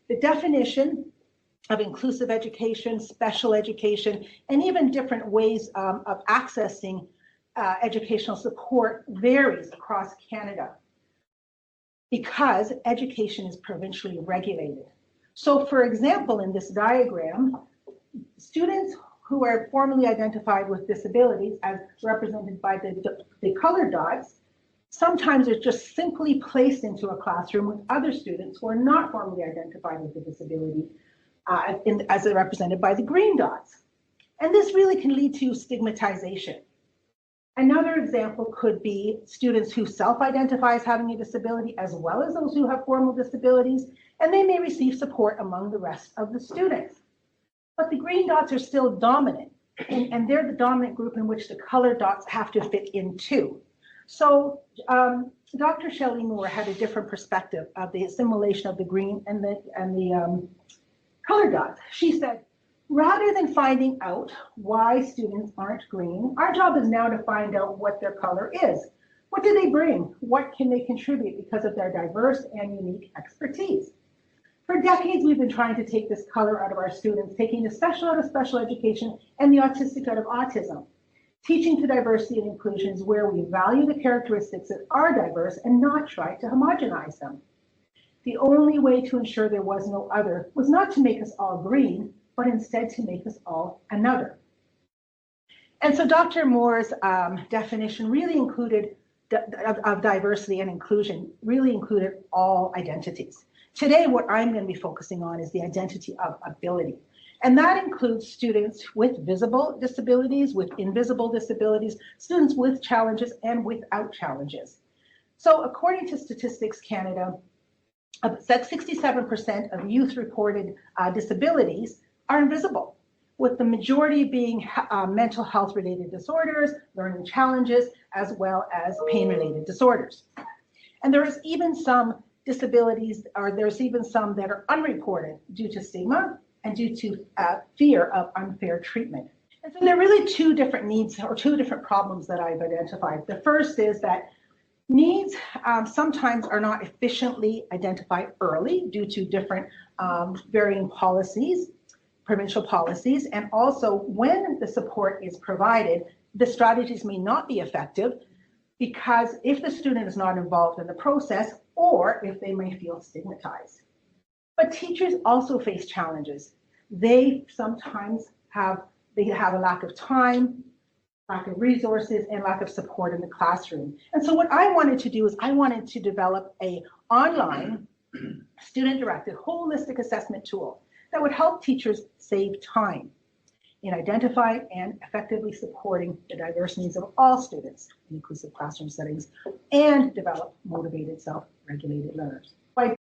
The definition of inclusive education, special education, and even different ways of accessing educational support varies across Canada because education is provincially regulated. So for example, in this diagram, students who are formally identified with disabilities, as represented by the colored dots, sometimes are just simply placed into a classroom with other students who are not formally identified with a disability, as represented by the green dots. And this really can lead to stigmatization. Another example could be students who self-identify as having a disability, as well as those who have formal disabilities, and they may receive support among the rest of the students. But the green dots are still dominant, and they're the dominant group in which the colored dots have to fit into. So Dr. Shelley Moore had a different perspective of the assimilation of the green and the colored dots. She said, rather than finding out why students aren't green, our job is now to find out what their color is. What do they bring? What can they contribute because of their diverse and unique expertise? For decades, we've been trying to take this color out of our students, taking the special out of special education and the autistic out of autism. Teaching to diversity and inclusion is where we value the characteristics that are diverse and not try to homogenize them. The only way to ensure there was no other was not to make us all green, but instead to make us all another. And so Dr. Moore's definition really included, of diversity and inclusion, really included all identities. Today, what I'm going to be focusing on is the identity of ability. And that includes students with visible disabilities, with invisible disabilities, students with challenges and without challenges. So according to Statistics Canada, 67% of youth-reported disabilities are invisible, with the majority being mental health-related disorders, learning challenges, as well as pain-related disorders. And there's even some disabilities, or there's even some that are unreported due to stigma and due to fear of unfair treatment. And so there are really two different needs or two different problems that I've identified. The first is that needs sometimes are not efficiently identified early due to different varying policies, provincial policies, and also when the support is provided, the strategies may not be effective because if the student is not involved in the process or if they may feel stigmatized. But teachers also face challenges. They sometimes have a lack of time, lack of resources, and lack of support in the classroom. And so what I wanted to do is I wanted to develop an online student-directed holistic assessment tool that would help teachers save time in identifying and effectively supporting the diverse needs of all students in inclusive classroom settings and develop motivated, self-regulated learners.